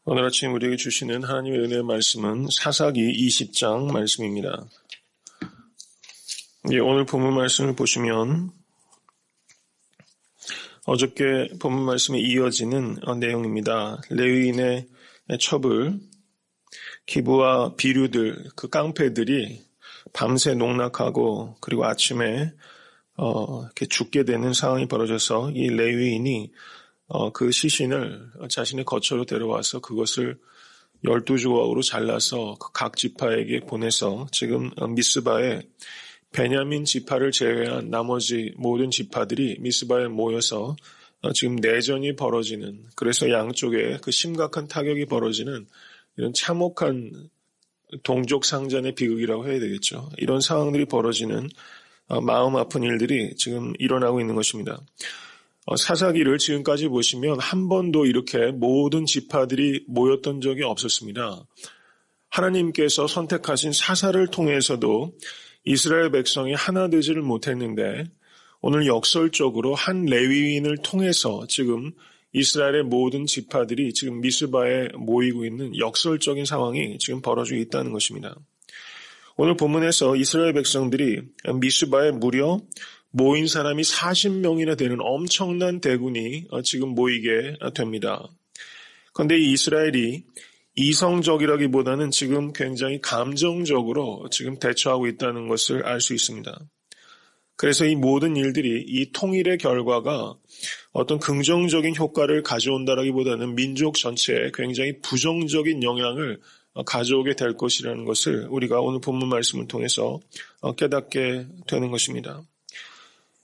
오늘 아침 우리에게 주시는 하나님의 은혜의 말씀은 사사기 20장 말씀입니다. 오늘 본문 말씀을 보시면 어저께 본문 말씀에 이어지는 내용입니다. 레위인의 처불, 기부와 비류들, 그 깡패들이 밤새 농락하고 그리고 아침에 이렇게 죽게 되는 상황이 벌어져서 이 레위인이 그 시신을 자신의 거처로 데려와서 그것을 12조각으로 잘라서 각 지파에게 보내서 지금 미스바에 베냐민 지파를 제외한 나머지 모든 지파들이 미스바에 모여서 지금 내전이 벌어지는, 그래서 양쪽에 그 심각한 타격이 벌어지는 이런 참혹한 동족 상잔의 비극이라고 해야 되겠죠. 이런 상황들이 벌어지는 마음 아픈 일들이 지금 일어나고 있는 것입니다. 사사기를 지금까지 보시면 한 번도 이렇게 모든 지파들이 모였던 적이 없었습니다. 하나님께서 선택하신 사사를 통해서도 이스라엘 백성이 하나 되지를 못했는데 오늘 역설적으로 한 레위인을 통해서 지금 이스라엘의 모든 지파들이 지금 미스바에 모이고 있는 역설적인 상황이 지금 벌어지고 있다는 것입니다. 오늘 본문에서 이스라엘 백성들이 미스바에 무려 모인 사람이 40명이나 되는 엄청난 대군이 지금 모이게 됩니다. 그런데 이 이스라엘이 이성적이라기보다는 지금 굉장히 감정적으로 지금 대처하고 있다는 것을 알 수 있습니다. 그래서 이 모든 일들이 이 통일의 결과가 어떤 긍정적인 효과를 가져온다라기보다는 민족 전체에 굉장히 부정적인 영향을 가져오게 될 것이라는 것을 우리가 오늘 본문 말씀을 통해서 깨닫게 되는 것입니다.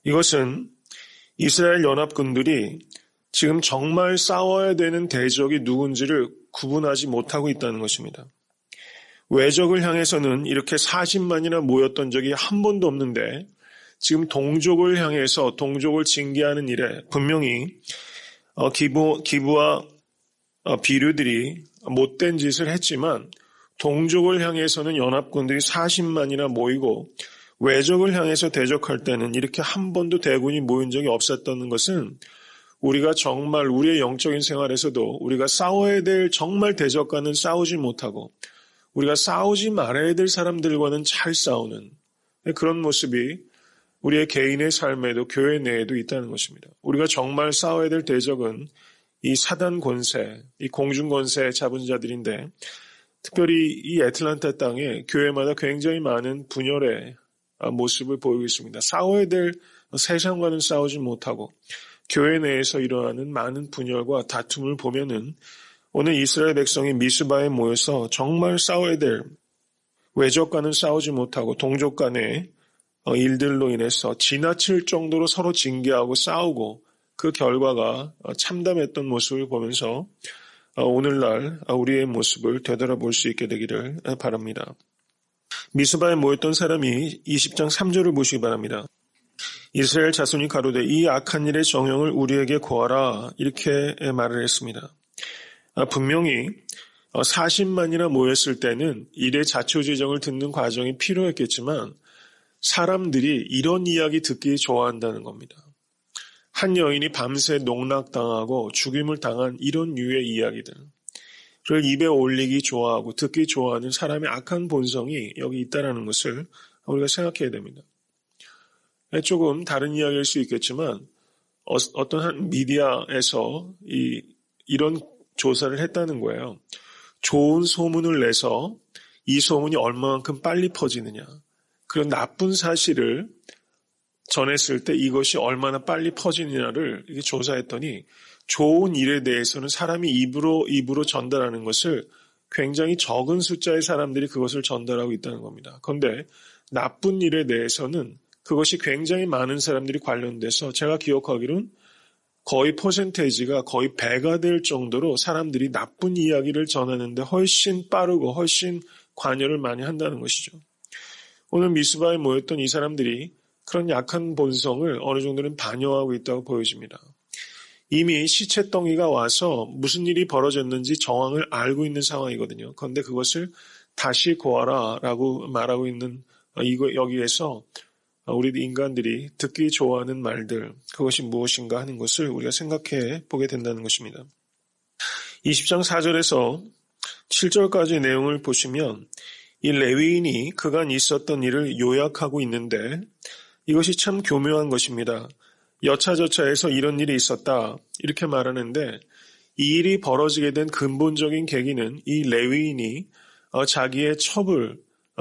이것은 이스라엘 연합군들이 지금 정말 싸워야 되는 대적이 누군지를 구분하지 못하고 있다는 것입니다. 외적을 향해서는 이렇게 40만이나 모였던 적이 한 번도 없는데 지금 동족을 향해서 동족을 징계하는 일에 분명히 기부와 비류들이 못된 짓을 했지만 동족을 향해서는 연합군들이 40만이나 모이고 외적을 향해서 대적할 때는 이렇게 한 번도 대군이 모인 적이 없었다는 것은 우리가 정말 우리의 영적인 생활에서도 우리가 싸워야 될 정말 대적과는 싸우지 못하고 우리가 싸우지 말아야 될 사람들과는 잘 싸우는 그런 모습이 우리의 개인의 삶에도 교회 내에도 있다는 것입니다. 우리가 정말 싸워야 될 대적은 이 사단 권세, 이 공중 권세 잡은 자들인데 특별히 이 애틀란타 땅에 교회마다 굉장히 많은 분열의 모습을 보이고 있습니다. 싸워야 될 세상과는 싸우지 못하고 교회 내에서 일어나는 많은 분열과 다툼을 보면은 오늘 이스라엘 백성이 미스바에 모여서 정말 싸워야 될 외적과는 싸우지 못하고 동족 간의 일들로 인해서 지나칠 정도로 서로 징계하고 싸우고 그 결과가 참담했던 모습을 보면서 오늘날 우리의 모습을 되돌아볼 수 있게 되기를 바랍니다. 미스바에 모였던 사람이 20장 3절을 보시기 바랍니다. 이스라엘 자손이 가로되 이 악한 일의 정형을 우리에게 고하라 이렇게 말을 했습니다. 분명히 40만이나 모였을 때는 일의 자초지정을 듣는 과정이 필요했겠지만 사람들이 이런 이야기 듣기 좋아한다는 겁니다. 한 여인이 밤새 농락당하고 죽임을 당한 이런 류의 이야기들을 입에 올리기 좋아하고 듣기 좋아하는 사람의 악한 본성이 여기 있다는 것을 우리가 생각해야 됩니다. 조금 다른 이야기일 수 있겠지만 어떤 한 미디어에서 이런 조사를 했다는 거예요. 좋은 소문을 내서 이 소문이 얼마만큼 빨리 퍼지느냐. 그런 나쁜 사실을 전했을 때 이것이 얼마나 빨리 퍼지느냐를 조사했더니 좋은 일에 대해서는 사람이 입으로 전달하는 것을 굉장히 적은 숫자의 사람들이 그것을 전달하고 있다는 겁니다. 그런데 나쁜 일에 대해서는 그것이 굉장히 많은 사람들이 관련돼서 제가 기억하기로는 거의 퍼센테이지가 거의 배가 될 정도로 사람들이 나쁜 이야기를 전하는데 훨씬 빠르고 훨씬 관여를 많이 한다는 것이죠. 오늘 미스바에 모였던 이 사람들이 그런 약한 본성을 어느 정도는 반영하고 있다고 보여집니다. 이미 시체덩이가 와서 무슨 일이 벌어졌는지 정황을 알고 있는 상황이거든요. 그런데 그것을 다시 고하라 라고 말하고 있는 여기에서 우리 인간들이 듣기 좋아하는 말들, 그것이 무엇인가 하는 것을 우리가 생각해 보게 된다는 것입니다. 20장 4절에서 7절까지 내용을 보시면 이 레위인이 그간 있었던 일을 요약하고 있는데 이것이 참 교묘한 것입니다. 여차저차해서 이런 일이 있었다 이렇게 말하는데 이 일이 벌어지게 된 근본적인 계기는 이 레위인이 자기의 첩을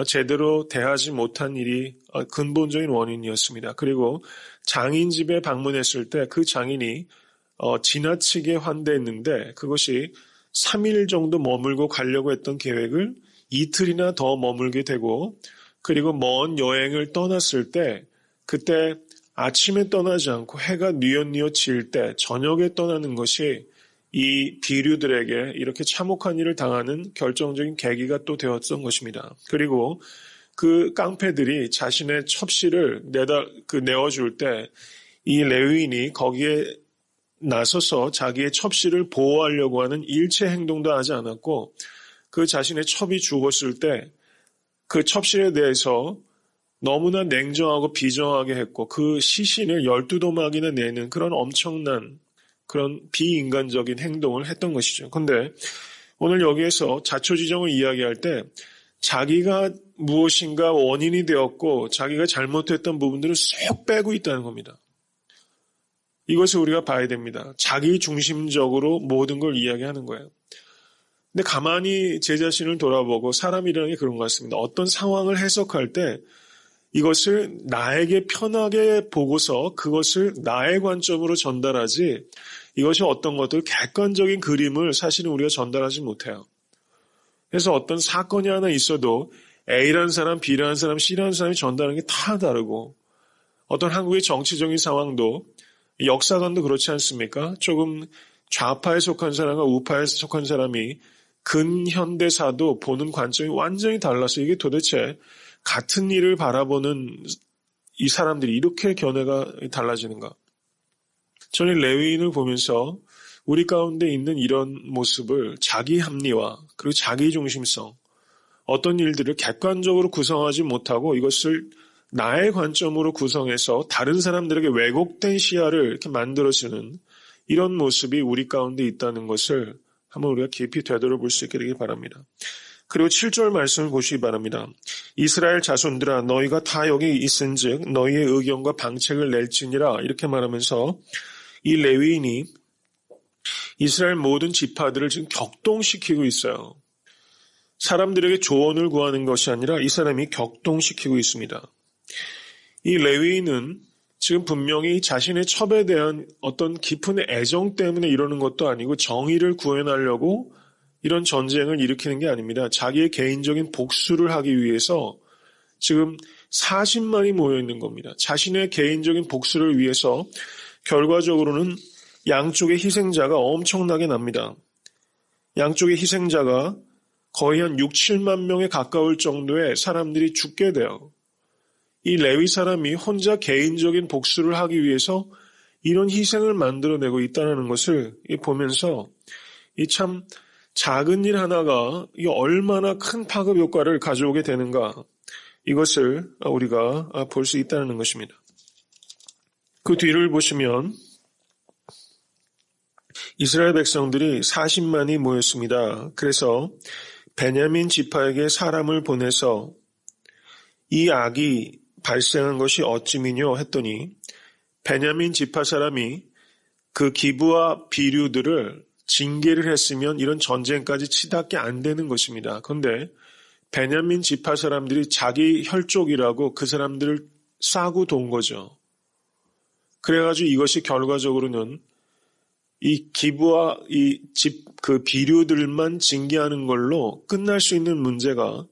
제대로 대하지 못한 일이 근본적인 원인이었습니다. 그리고 장인 집에 방문했을 때 그 장인이 지나치게 환대했는데 그것이 3일 정도 머물고 가려고 했던 계획을 이틀이나 더 머물게 되고 그리고 먼 여행을 떠났을 때 그때 아침에 떠나지 않고 해가 뉘엿뉘엿 질 때 저녁에 떠나는 것이 이 비류들에게 이렇게 참혹한 일을 당하는 결정적인 계기가 또 되었던 것입니다. 그리고 그 깡패들이 자신의 첩시를 내어줄 때 이 레위인이 거기에 나서서 자기의 첩시를 보호하려고 하는 일체 행동도 하지 않았고 그 자신의 첩이 죽었을 때 그 첩실에 대해서 너무나 냉정하고 비정하게 했고 그 시신을 12도막이나 내는 그런 엄청난 그런 비인간적인 행동을 했던 것이죠. 그런데 오늘 여기에서 자초지종을 이야기할 때 자기가 무엇인가 원인이 되었고 자기가 잘못했던 부분들을 쏙 빼고 있다는 겁니다. 이것을 우리가 봐야 됩니다. 자기 중심적으로 모든 걸 이야기하는 거예요. 근데 가만히 제 자신을 돌아보고 사람이라는 게 그런 것 같습니다. 어떤 상황을 해석할 때 이것을 나에게 편하게 보고서 그것을 나의 관점으로 전달하지 이것이 어떤 것들 객관적인 그림을 사실은 우리가 전달하지 못해요. 그래서 어떤 사건이 하나 있어도 A라는 사람, B라는 사람, C라는 사람이 전달하는 게 다 다르고 어떤 한국의 정치적인 상황도 역사관도 그렇지 않습니까? 조금 좌파에 속한 사람과 우파에 속한 사람이 근현대사도 보는 관점이 완전히 달라서 이게 도대체 같은 일을 바라보는 이 사람들이 이렇게 견해가 달라지는가? 저는 레위인을 보면서 우리 가운데 있는 이런 모습을 자기 합리화 그리고 자기 중심성 어떤 일들을 객관적으로 구성하지 못하고 이것을 나의 관점으로 구성해서 다른 사람들에게 왜곡된 시야를 이렇게 만들어주는 이런 모습이 우리 가운데 있다는 것을 한번 우리가 깊이 되돌아볼 수 있게 되길 바랍니다. 그리고 7절 말씀을 보시기 바랍니다. 이스라엘 자손들아 너희가 다 여기 있은즉 너희의 의견과 방책을 낼지니라 이렇게 말하면서 이 레위인이 이스라엘 모든 지파들을 지금 격동시키고 있어요. 사람들에게 조언을 구하는 것이 아니라 이 사람이 격동시키고 있습니다. 이 레위인은 지금 분명히 자신의 첩에 대한 어떤 깊은 애정 때문에 이러는 것도 아니고 정의를 구현하려고 이런 전쟁을 일으키는 게 아닙니다. 자기의 개인적인 복수를 하기 위해서 지금 40만이 모여 있는 겁니다. 자신의 개인적인 복수를 위해서 결과적으로는 양쪽의 희생자가 엄청나게 납니다. 양쪽의 희생자가 거의 한 6, 7만 명에 가까울 정도의 사람들이 죽게 돼요. 이 레위 사람이 혼자 개인적인 복수를 하기 위해서 이런 희생을 만들어내고 있다는 것을 보면서 이 참 작은 일 하나가 이 얼마나 큰 파급 효과를 가져오게 되는가 이것을 우리가 볼 수 있다는 것입니다. 그 뒤를 보시면 이스라엘 백성들이 40만이 모였습니다. 그래서 베냐민 지파에게 사람을 보내서 이 악이 발생한 것이 어찌미뇨 했더니 베냐민 지파 사람이 그 기브와 비류들을 징계를 했으면 이런 전쟁까지 치닫게 안 되는 것입니다. 그런데 베냐민 지파 사람들이 자기 혈족이라고 그 사람들을 싸고 돈 거죠. 그래가지고 이것이 결과적으로는 이 기브와 그 비류들만 징계하는 걸로 끝날 수 있는 문제가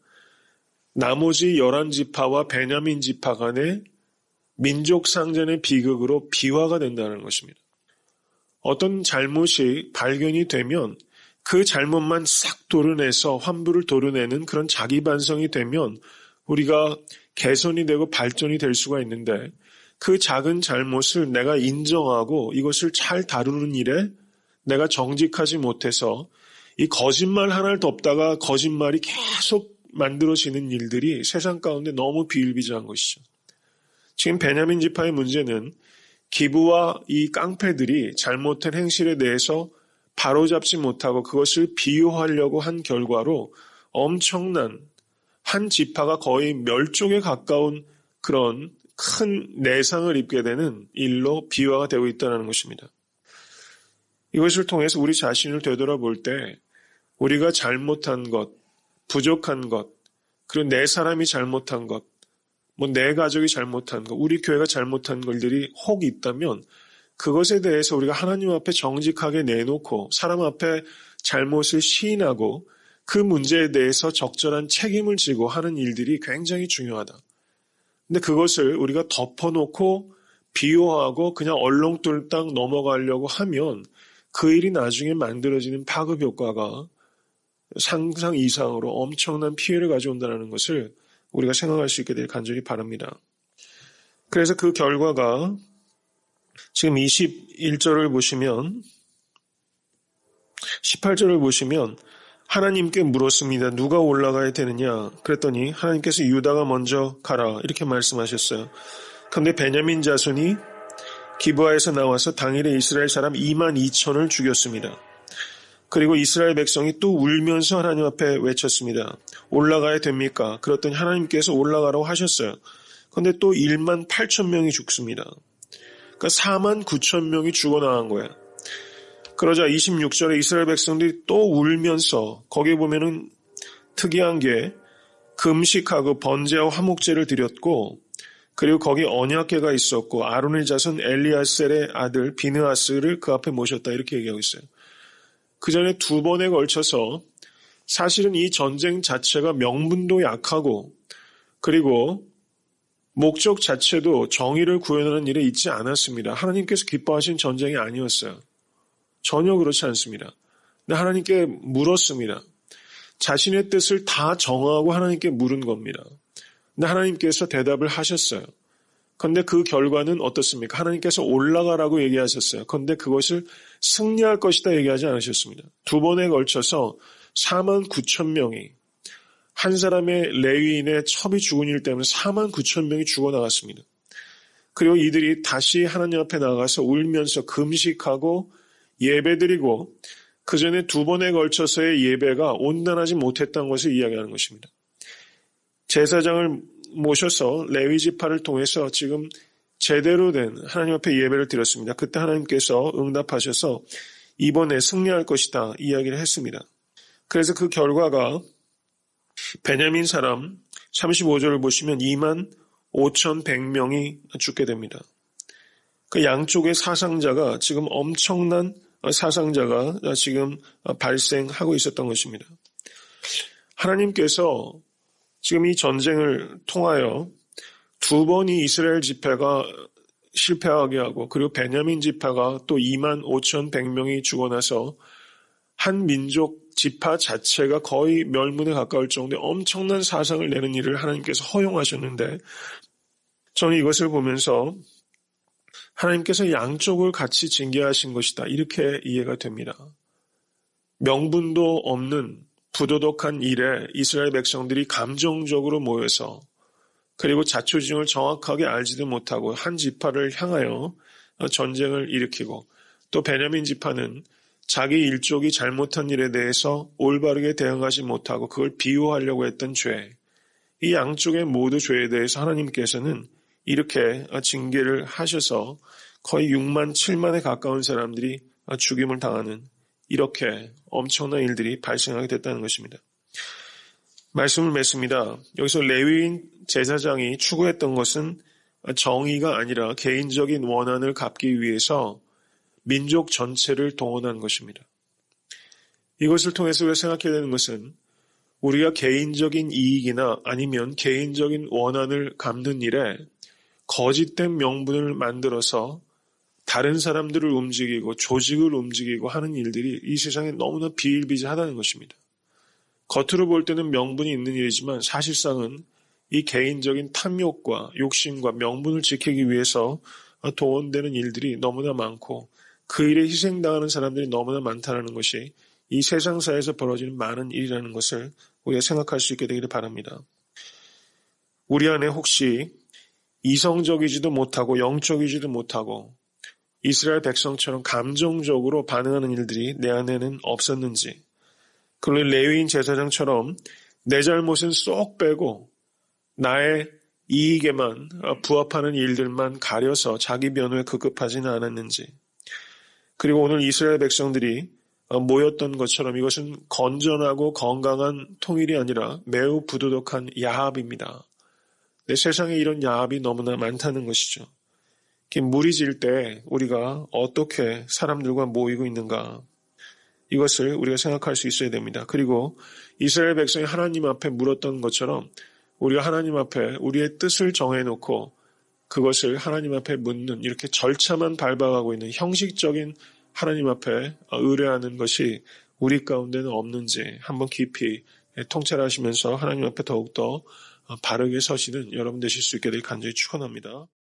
나머지 11지파와 베냐민 지파 간의 민족 상전의 비극으로 비화가 된다는 것입니다. 어떤 잘못이 발견이 되면 그 잘못만 싹 도려내서 환부를 도려내는 그런 자기 반성이 되면 우리가 개선이 되고 발전이 될 수가 있는데 그 작은 잘못을 내가 인정하고 이것을 잘 다루는 일에 내가 정직하지 못해서 이 거짓말 하나를 덮다가 거짓말이 계속 만들어지는 일들이 세상 가운데 너무 비일비재한 것이죠. 지금 베냐민 지파의 문제는 기브와 이 깡패들이 잘못한 행실에 대해서 바로잡지 못하고 그것을 비유하려고 한 결과로 엄청난 한 지파가 거의 멸종에 가까운 그런 큰 내상을 입게 되는 일로 비화가 되고 있다는 것입니다. 이것을 통해서 우리 자신을 되돌아볼 때 우리가 잘못한 것, 부족한 것, 그리고 내 사람이 잘못한 것, 내 가족이 잘못한 것, 우리 교회가 잘못한 것들이 혹 있다면 그것에 대해서 우리가 하나님 앞에 정직하게 내놓고 사람 앞에 잘못을 시인하고 그 문제에 대해서 적절한 책임을 지고 하는 일들이 굉장히 중요하다. 근데 그것을 우리가 덮어놓고 비호하고 그냥 얼렁뚱땅 넘어가려고 하면 그 일이 나중에 만들어지는 파급 효과가 상상 이상으로 엄청난 피해를 가져온다는 것을 우리가 생각할 수 있게 되길 간절히 바랍니다. 그래서 그 결과가 지금 21절을 보시면 18절을 보시면 하나님께 물었습니다. 누가 올라가야 되느냐? 그랬더니 하나님께서 유다가 먼저 가라 이렇게 말씀하셨어요. 그런데 베냐민 자손이 기브아에서 나와서 당일에 이스라엘 사람 22,000을 죽였습니다. 그리고 이스라엘 백성이 또 울면서 하나님 앞에 외쳤습니다. 올라가야 됩니까? 그랬더니 하나님께서 올라가라고 하셨어요. 그런데 또 18,000명이 죽습니다. 그러니까 49,000명이 죽어나간 거예요. 그러자 26절에 이스라엘 백성들이 또 울면서 거기에 보면은 특이한 게 금식하고 번제와 화목제를 드렸고 그리고 거기 언약궤가 있었고 아론의 자손 엘리아셀의 아들 비느하스를 그 앞에 모셨다 이렇게 얘기하고 있어요. 그 전에 두 번에 걸쳐서 사실은 이 전쟁 자체가 명분도 약하고 그리고 목적 자체도 정의를 구현하는 일에 있지 않았습니다. 하나님께서 기뻐하신 전쟁이 아니었어요. 전혀 그렇지 않습니다. 근데 하나님께 물었습니다. 자신의 뜻을 다 정하고 하나님께 물은 겁니다. 근데 하나님께서 대답을 하셨어요. 그런데 그 결과는 어떻습니까? 하나님께서 올라가라고 얘기하셨어요. 그런데 그것을 승리할 것이다 얘기하지 않으셨습니다. 두 번에 걸쳐서 49,000명이 한 사람의 레위인의 첩이 죽은 일 때문에 49,000명이 죽어나갔습니다. 그리고 이들이 다시 하나님 앞에 나가서 울면서 금식하고 예배드리고 그 전에 두 번에 걸쳐서의 예배가 온전하지 못했다는 것을 이야기하는 것입니다. 제사장을 모셔서 레위 지파를 통해서 지금 제대로 된 하나님 앞에 예배를 드렸습니다. 그때 하나님께서 응답하셔서 이번에 승리할 것이다 이야기를 했습니다. 그래서 그 결과가 베냐민 사람 35절을 보시면 25,100명이 죽게 됩니다. 그 양쪽의 사상자가 지금 엄청난 사상자가 지금 발생하고 있었던 것입니다. 하나님께서 지금 이 전쟁을 통하여 두 번이 이스라엘 지파가 실패하게 하고 그리고 베냐민 지파가 또 25,100명이 죽어나서 한 민족 지파 자체가 거의 멸문에 가까울 정도의 엄청난 사상을 내는 일을 하나님께서 허용하셨는데 저는 이것을 보면서 하나님께서 양쪽을 같이 징계하신 것이다. 이렇게 이해가 됩니다. 명분도 없는 부도덕한 일에 이스라엘 백성들이 감정적으로 모여서 그리고 자초지종을 정확하게 알지도 못하고 한 지파를 향하여 전쟁을 일으키고 또 베냐민 지파는 자기 일족이 잘못한 일에 대해서 올바르게 대응하지 못하고 그걸 비호하려고 했던 죄, 이 양쪽의 모두 죄에 대해서 하나님께서는 이렇게 징계를 하셔서 거의 6만 7만에 가까운 사람들이 죽임을 당하는 이렇게 엄청난 일들이 발생하게 됐다는 것입니다. 말씀을 맺습니다. 여기서 레위인 제사장이 추구했던 것은 정의가 아니라 개인적인 원한을 갚기 위해서 민족 전체를 동원한 것입니다. 이것을 통해서 우리가 생각해야 되는 것은 우리가 개인적인 이익이나 아니면 개인적인 원한을 갚는 일에 거짓된 명분을 만들어서 다른 사람들을 움직이고 조직을 움직이고 하는 일들이 이 세상에 너무나 비일비재하다는 것입니다. 겉으로 볼 때는 명분이 있는 일이지만 사실상은 이 개인적인 탐욕과 욕심과 명분을 지키기 위해서 동원되는 일들이 너무나 많고 그 일에 희생당하는 사람들이 너무나 많다는 것이 이 세상사에서 벌어지는 많은 일이라는 것을 우리가 생각할 수 있게 되기를 바랍니다. 우리 안에 혹시 이성적이지도 못하고 영적이지도 못하고 이스라엘 백성처럼 감정적으로 반응하는 일들이 내 안에는 없었는지, 그리고 레위인 제사장처럼 내 잘못은 쏙 빼고 나의 이익에만 부합하는 일들만 가려서 자기 변호에 급급하지는 않았는지, 그리고 오늘 이스라엘 백성들이 모였던 것처럼 이것은 건전하고 건강한 통일이 아니라 매우 부도덕한 야합입니다. 내 세상에 이런 야합이 너무나 많다는 것이죠. 무리질 때 우리가 어떻게 사람들과 모이고 있는가, 이것을 우리가 생각할 수 있어야 됩니다. 그리고 이스라엘 백성이 하나님 앞에 물었던 것처럼 우리가 하나님 앞에 우리의 뜻을 정해놓고 그것을 하나님 앞에 묻는, 이렇게 절차만 밟아가고 있는 형식적인 하나님 앞에 의뢰하는 것이 우리 가운데는 없는지 한번 깊이 통찰하시면서 하나님 앞에 더욱더 바르게 서시는 여러분 되실 수 있게 될 간절히 축원합니다.